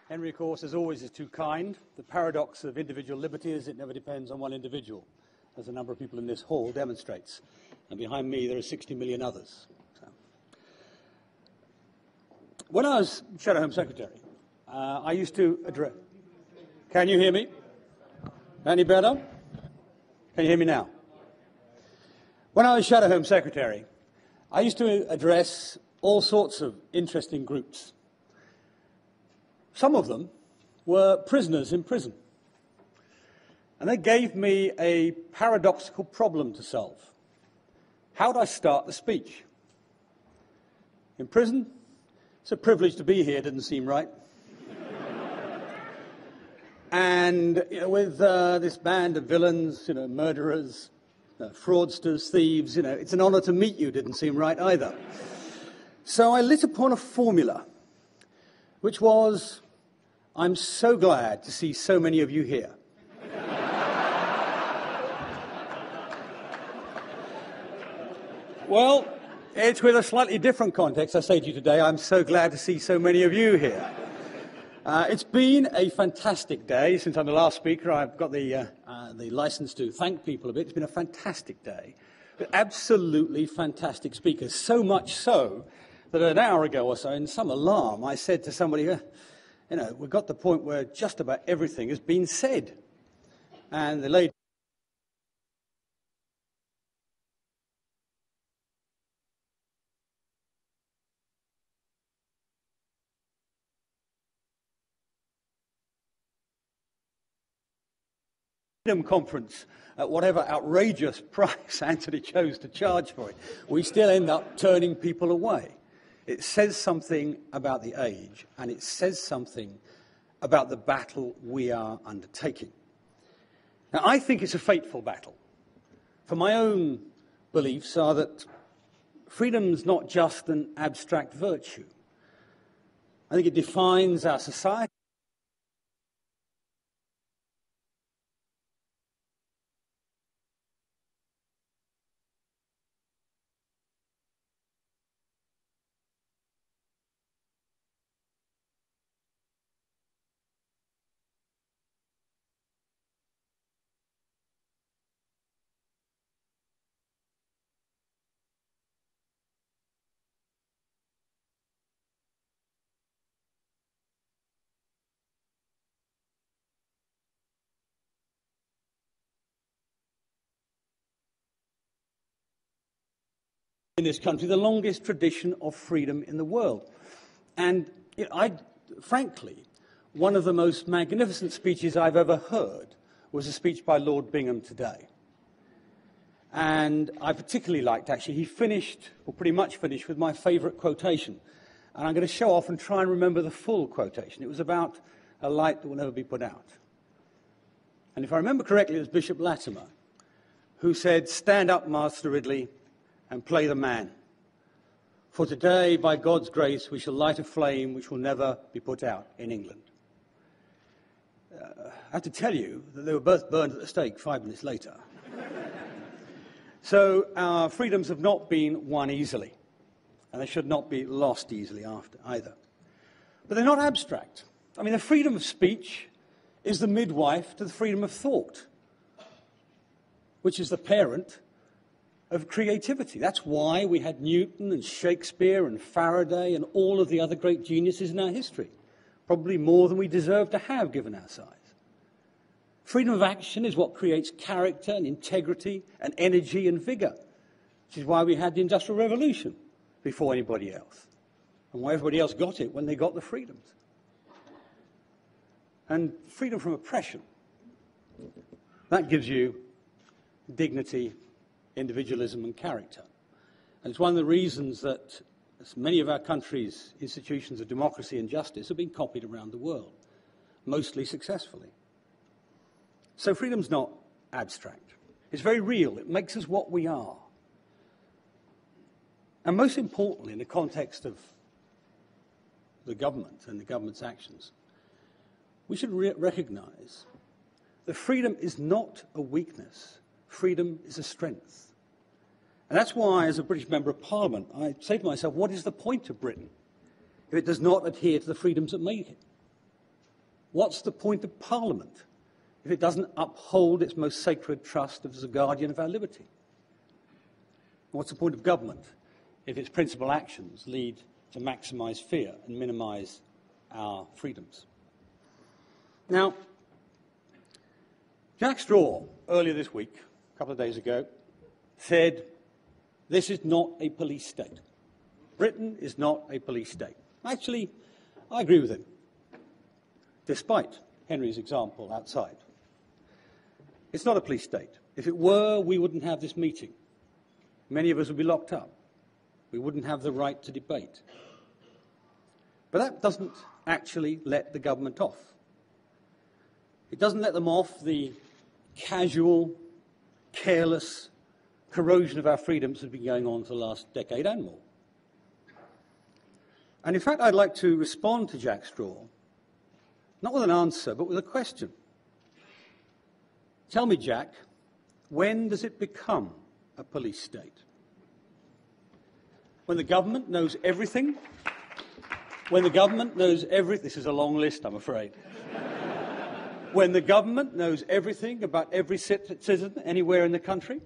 Henry, of course, as always, is too kind. The paradox of individual liberty is it never depends on one individual, as a number of people in this hall demonstrates. And behind me, there are 60 million others. So. When I was Shadow Home Secretary, I used to address... Can you hear me? Any better? Can you hear me now? When I was Shadow Home Secretary, I used to address all sorts of interesting groups. Some of them were prisoners in prison. And they gave me a paradoxical problem to solve. How do I start the speech? In prison, it's a privilege to be here, didn't seem right. And with this band of villains, murderers, fraudsters, thieves, it's an honor to meet you, didn't seem right either. So I lit upon a formula, which was, I'm so glad to see so many of you here. Well, it's with a slightly different context. I say to you today, I'm so glad to see so many of you here. It's been a fantastic day. Since I'm the last speaker, I've got the license to thank people a bit. It's been a fantastic day with absolutely fantastic speakers. So much so that an hour ago or so, in some alarm, I said to somebody, we've got to the point where just about everything has been said. And the lady conference at whatever outrageous price Anthony chose to charge for it, we still end up turning people away. It says something about the age, and it says something about the battle we are undertaking. Now, I think it's a fateful battle. For my own beliefs are that freedom's not just an abstract virtue. I think it defines our society. In this country, the longest tradition of freedom in the world. And frankly, one of the most magnificent speeches I've ever heard was a speech by Lord Bingham today. And I particularly liked, actually, he finished, or pretty much finished, with my favourite quotation. And I'm going to show off and try and remember the full quotation. It was about a light that will never be put out. And if I remember correctly, it was Bishop Latimer who said, "Stand up, Master Ridley, and play the man. For today, by God's grace, we shall light a flame which will never be put out in England." I have to tell you that they were both burned at the stake 5 minutes later. So our freedoms have not been won easily, and they should not be lost easily after either. But they're not abstract. I mean, the freedom of speech is the midwife to the freedom of thought, which is the parent of creativity. That's why we had Newton and Shakespeare and Faraday and all of the other great geniuses in our history, probably more than we deserve to have given our size. Freedom of action is what creates character and integrity and energy and vigour, which is why we had the Industrial Revolution before anybody else, and why everybody else got it when they got the freedoms. And freedom from oppression, that gives you dignity, individualism and character. And it's one of the reasons that many of our countries' institutions of democracy and justice have been copied around the world, mostly successfully. So freedom's not abstract. It's very real. It makes us what we are. And most importantly, in the context of the government and the government's actions, we should recognise that freedom is not a weakness. Freedom is a strength. And that's why, as a British Member of Parliament, I say to myself, what is the point of Britain if it does not adhere to the freedoms that make it? What's the point of Parliament if it doesn't uphold its most sacred trust as the guardian of our liberty? What's the point of government if its principal actions lead to maximise fear and minimise our freedoms? Now, Jack Straw, earlier this week, a couple of days ago, said, this is not a police state. Britain is not a police state. Actually, I agree with him, despite Henry's example outside. It's not a police state. If it were, we wouldn't have this meeting. Many of us would be locked up. We wouldn't have the right to debate. But that doesn't actually let the government off. It doesn't let them off the casual, careless corrosion of our freedoms that has been going on for the last decade and more. And in fact, I'd like to respond to Jack Straw, not with an answer, but with a question. Tell me, Jack, when does it become a police state? When the government knows everything? When the government knows everything? This is a long list, I'm afraid. When the government knows everything about every citizen anywhere in the country?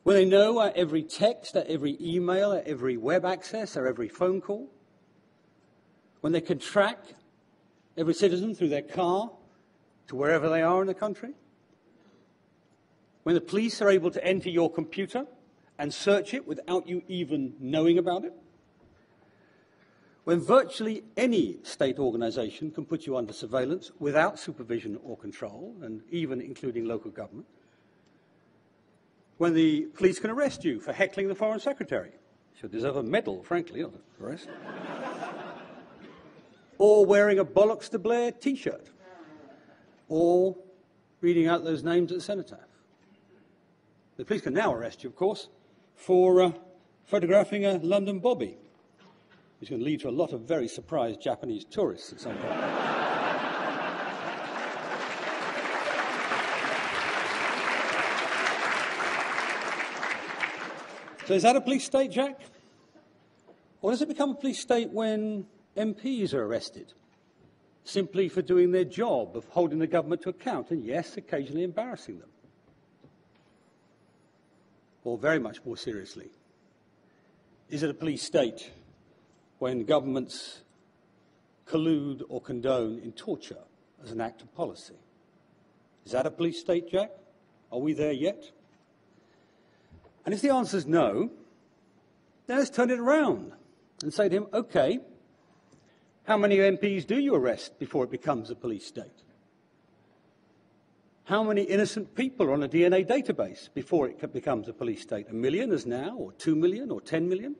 When they know our every text, our every email, our every web access, our every phone call? When they can track every citizen through their car to wherever they are in the country? When the police are able to enter your computer and search it without you even knowing about it? When virtually any state organisation can put you under surveillance without supervision or control, and even including local government? When the police can arrest you for heckling the Foreign Secretary? Should deserve a medal, frankly, not an arrest. Or wearing a Bollocks to Blair T-shirt? Or reading out those names at the cenotaph? The police can now arrest you, of course, for photographing a London bobby, which can lead to a lot of very surprised Japanese tourists at some point. So is that a police state, Jack? Or does it become a police state when MPs are arrested, simply for doing their job of holding the government to account and, yes, occasionally embarrassing them? Or very much more seriously, is it a police state when governments collude or condone in torture as an act of policy? Is that a police state, Jack? Are we there yet? And if the answer is no, then let's turn it around and say to him, OK, how many MPs do you arrest before it becomes a police state? How many innocent people are on a DNA database before it becomes a police state? 1 million as now, or 2 million, or 10 million?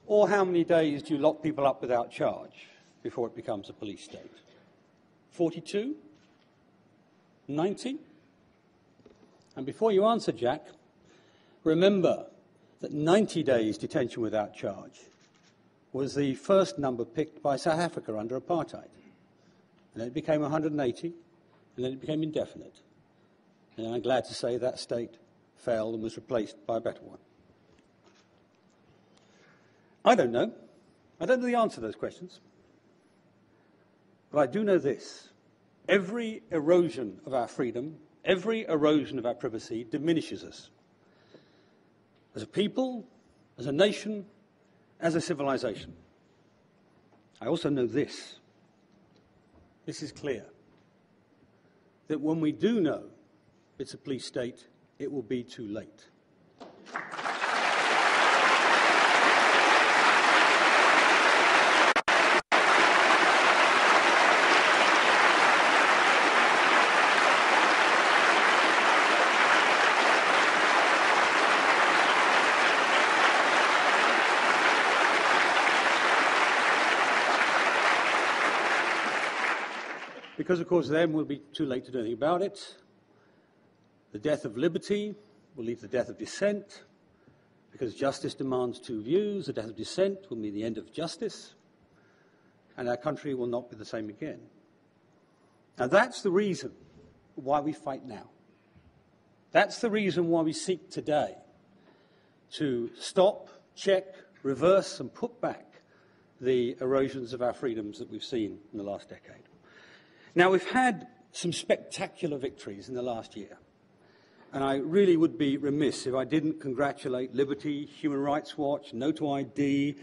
Or how many days do you lock people up without charge before it becomes a police state? 42? 90? And before you answer, Jack, remember that 90 days detention without charge was the first number picked by South Africa under apartheid. And then it became 180, and then it became indefinite. And I'm glad to say that state fell and was replaced by a better one. I don't know. I don't know the answer to those questions. But I do know this. Every erosion of our freedom, every erosion of our privacy diminishes us. As a people, as a nation, as a civilization. I also know this. This is clear. That when we do know it's a police state, it will be too late. Because, of course, then we'll be too late to do anything about it. The death of liberty will lead to the death of dissent. Because justice demands two views, the death of dissent will mean the end of justice. And our country will not be the same again. Now, that's the reason why we fight now. That's the reason why we seek today to stop, check, reverse, and put back the erosions of our freedoms that we've seen in the last decade. Now, we've had some spectacular victories in the last year, and I really would be remiss if I didn't congratulate Liberty, Human Rights Watch, No to ID,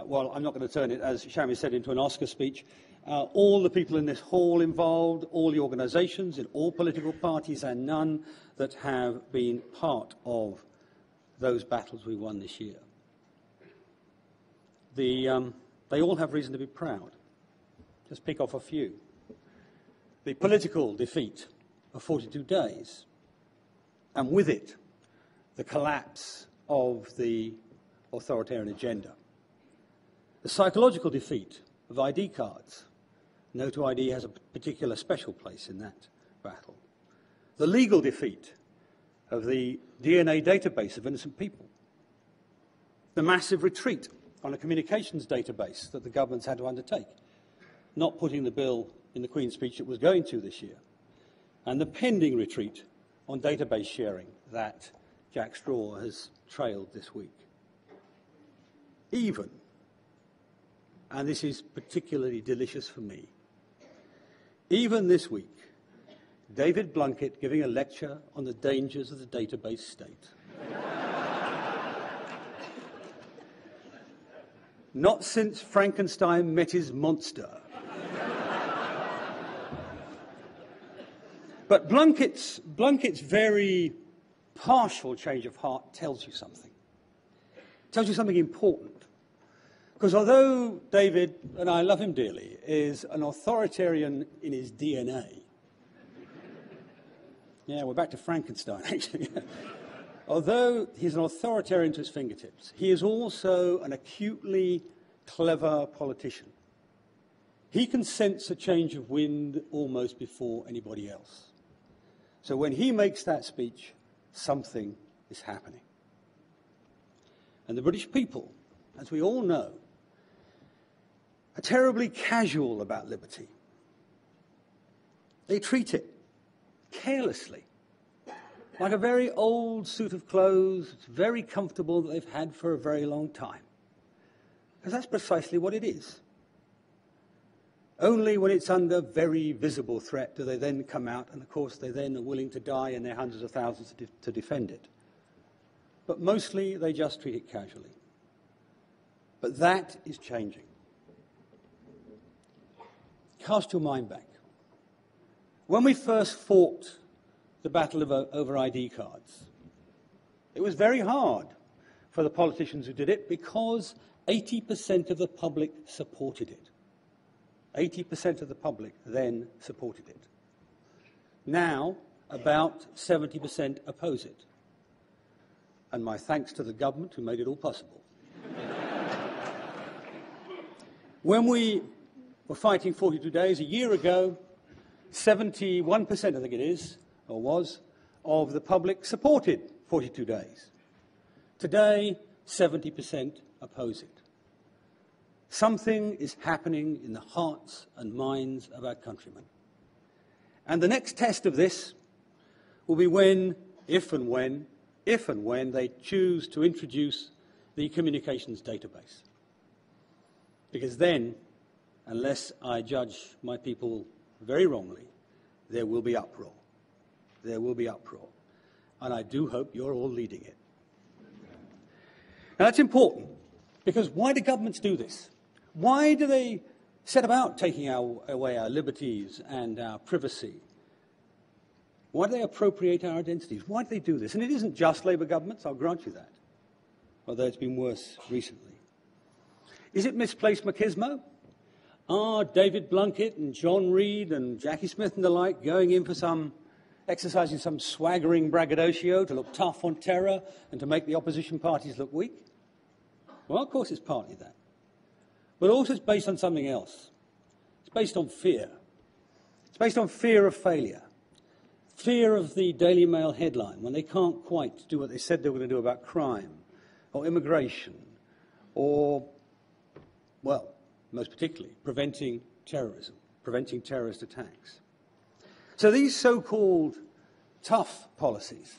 well, I'm not going to turn it, as Shami said, into an Oscar speech, all the people in this hall involved, all the organisations in all political parties and none that have been part of those battles we won this year. They all have reason to be proud. Just pick off a few. The political defeat of 42 days, and with it, the collapse of the authoritarian agenda. The psychological defeat of ID cards. No to ID has a particular special place in that battle. The legal defeat of the DNA database of innocent people. The massive retreat on a communications database that the government's had to undertake, not putting the bill in the Queen's speech it was going to this year. And the pending retreat on database sharing that Jack Straw has trailed this week. Even, and this is particularly delicious for me, even this week, David Blunkett giving a lecture on the dangers of the database state. Not since Frankenstein met his monster. But Blunkett's very partial change of heart tells you something. Tells you something important. Because although David, and I love him dearly, is an authoritarian in his DNA. Yeah, we're back to Frankenstein, actually. Although he's an authoritarian to his fingertips, he is also an acutely clever politician. He can sense a change of wind almost before anybody else. So when he makes that speech, something is happening. And the British people, as we all know, are terribly casual about liberty. They treat it carelessly, like a very old suit of clothes. It's very comfortable that they've had for a very long time. Because that's precisely what it is. Only when it's under very visible threat do they then come out, and of course they then are willing to die in their hundreds of thousands to defend it. But mostly they just treat it casually. But that is changing. Cast your mind back. When we first fought the battle over ID cards, it was very hard for the politicians who did it because 80% of the public supported it. 80% of the public then supported it. Now, about 70% oppose it. And my thanks to the government who made it all possible. When we were fighting 42 days, a year ago, 71%, I think it is, or was, of the public supported 42 days. Today, 70% oppose it. Something is happening in the hearts and minds of our countrymen. And the next test of this will be when, if and when they choose to introduce the communications database. Because then, unless I judge my people very wrongly, there will be uproar. There will be uproar. And I do hope you're all leading it. Now that's important, because why do governments do this? Why do they set about taking away our liberties and our privacy? Why do they appropriate our identities? Why do they do this? And it isn't just Labour governments, I'll grant you that, although it's been worse recently. Is it misplaced machismo? Are David Blunkett and John Reid and Jackie Smith and the like going in for exercising some swaggering braggadocio to look tough on terror and to make the opposition parties look weak? Well, of course it's partly that. But also it's based on something else. It's based on fear. It's based on fear of failure. Fear of the Daily Mail headline when they can't quite do what they said they were going to do about crime or immigration or, well, most particularly, preventing terrorism, preventing terrorist attacks. So these so-called tough policies,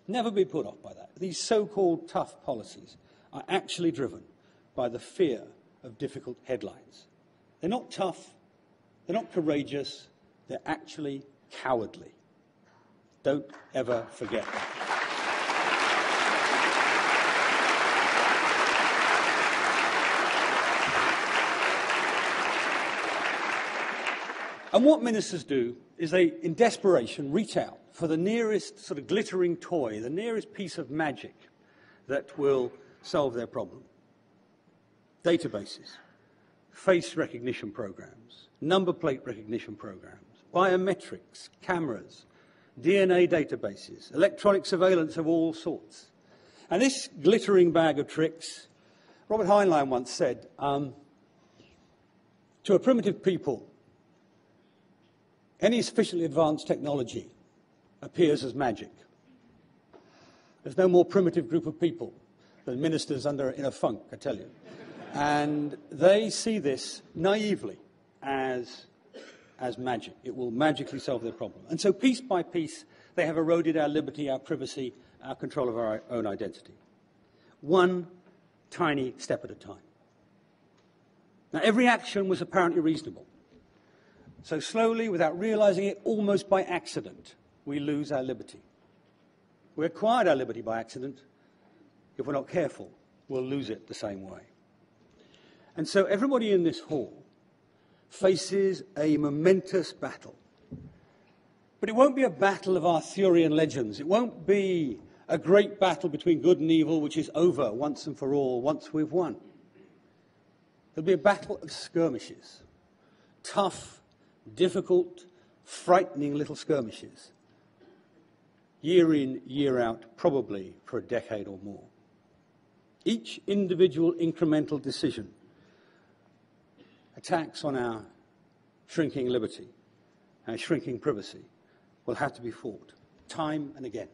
never be put off by that, these so-called tough policies are actually driven by the fear of difficult headlines. They're not tough, they're not courageous, they're actually cowardly. Don't ever forget that. And what ministers do is they, in desperation, reach out for the nearest sort of glittering toy, the nearest piece of magic that will solve their problem. Databases, face recognition programs, number plate recognition programs, biometrics, cameras, DNA databases, electronic surveillance of all sorts. And this glittering bag of tricks, Robert Heinlein once said, to a primitive people, any sufficiently advanced technology appears as magic. There's no more primitive group of people than ministers in a funk, I tell you. And they see this naively as magic. It will magically solve their problem. And so piece by piece, they have eroded our liberty, our privacy, our control of our own identity. One tiny step at a time. Now, every action was apparently reasonable. So slowly, without realizing it, almost by accident, we lose our liberty. We acquired our liberty by accident. If we're not careful, we'll lose it the same way. And so everybody in this hall faces a momentous battle. But it won't be a battle of Arthurian legends. It won't be a great battle between good and evil, which is over once and for all, once we've won. It'll be a battle of skirmishes. Tough, difficult, frightening little skirmishes. Year in, year out, probably for a decade or more. Each individual incremental decision attacks on our shrinking liberty, our shrinking privacy, will have to be fought, time and again.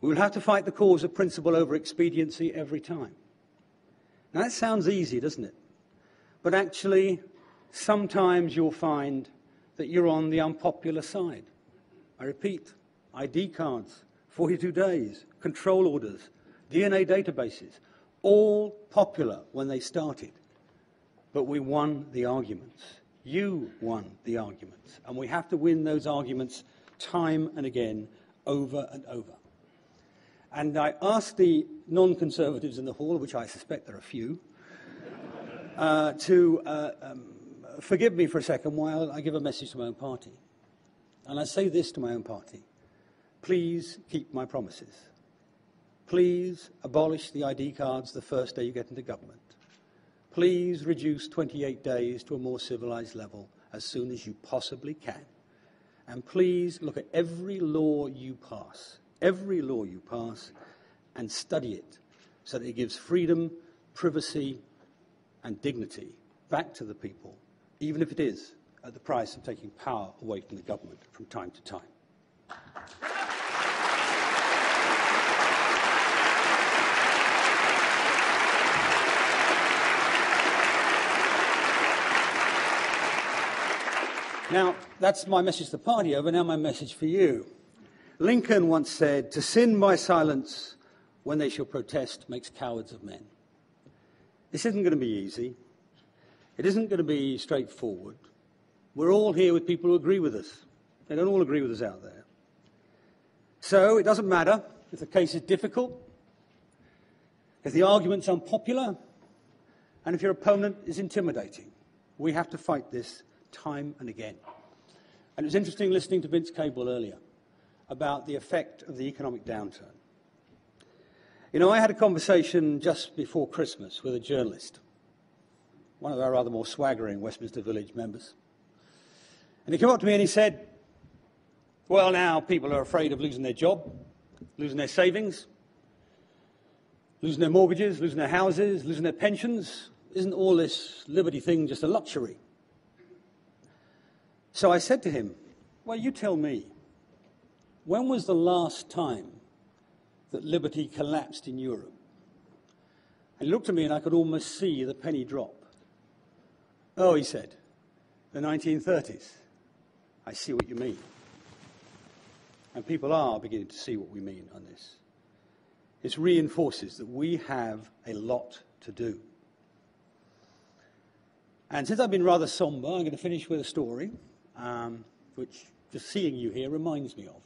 We will have to fight the cause of principle over expediency every time. Now that sounds easy, doesn't it? But actually, sometimes you'll find that you're on the unpopular side. I repeat, ID cards, 42 days, control orders, DNA databases, all popular when they started. But we won the arguments. You won the arguments. And we have to win those arguments time and again, over and over. And I asked the non-conservatives in the hall, which I suspect there are a few, to forgive me for a second while I give a message to my own party. And I say this to my own party. Please keep my promises. Please abolish the ID cards the first day you get into government. Please reduce 28 days to a more civilized level as soon as you possibly can. And please look at every law you pass, and study it so that it gives freedom, privacy, and dignity back to the people, even if it is at the price of taking power away from the government from time to time. Now, that's my message to the party over. Now my message for you. Lincoln once said, "To sin by silence when they shall protest makes cowards of men." This isn't going to be easy. It isn't going to be straightforward. We're all here with people who agree with us. They don't all agree with us out there. So it doesn't matter if the case is difficult, if the argument's unpopular, and if your opponent is intimidating. We have to fight this time and again. And it was interesting listening to Vince Cable earlier about the effect of the economic downturn. You know, I had a conversation just before Christmas with a journalist, one of our rather more swaggering Westminster Village members. And he came up to me and he said, well, now people are afraid of losing their job, losing their savings, losing their mortgages, losing their houses, losing their pensions. Isn't all this liberty thing just a luxury? So I said to him, well, you tell me, when was the last time that liberty collapsed in Europe? And he looked at me and I could almost see the penny drop. Oh, he said, the 1930s. I see what you mean. And people are beginning to see what we mean on this. It reinforces that we have a lot to do. And since I've been rather sombre, I'm going to finish with a story, which just seeing you here reminds me of.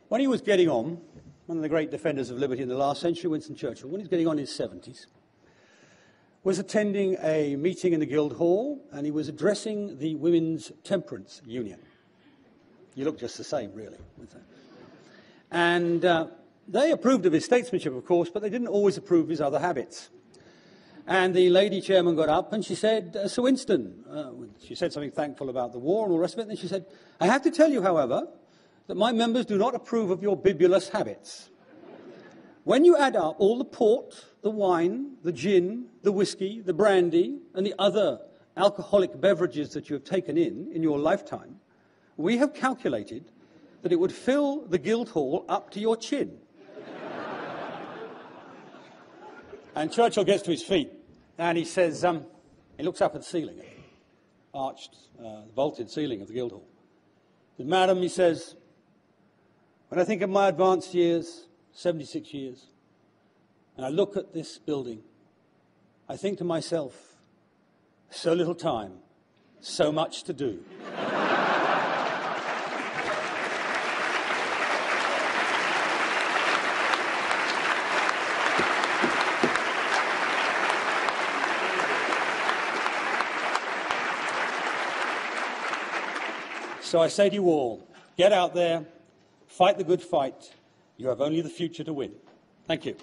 When he was getting on, one of the great defenders of liberty in the last century, Winston Churchill, when he was getting on in his 70s, was attending a meeting in the Guildhall, and he was addressing the Women's Temperance Union. You look just the same, really. And they approved of his statesmanship, of course, but they didn't always approve of his other habits. And the lady chairman got up and she said, Sir Winston, she said something thankful about the war and all the rest of it, and then she said, I have to tell you, however, that my members do not approve of your bibulous habits. When you add up all the port, the wine, the gin, the whiskey, the brandy, and the other alcoholic beverages that you have taken in your lifetime, we have calculated that it would fill the Guildhall up to your chin. And Churchill gets to his feet, and he says, he looks up at the ceiling, arched, vaulted ceiling of the Guildhall. He says, Madam, he says, when I think of my advanced years, 76 years, and I look at this building, I think to myself, so little time, so much to do. So I say to you all, get out there, fight the good fight. You have only the future to win. Thank you.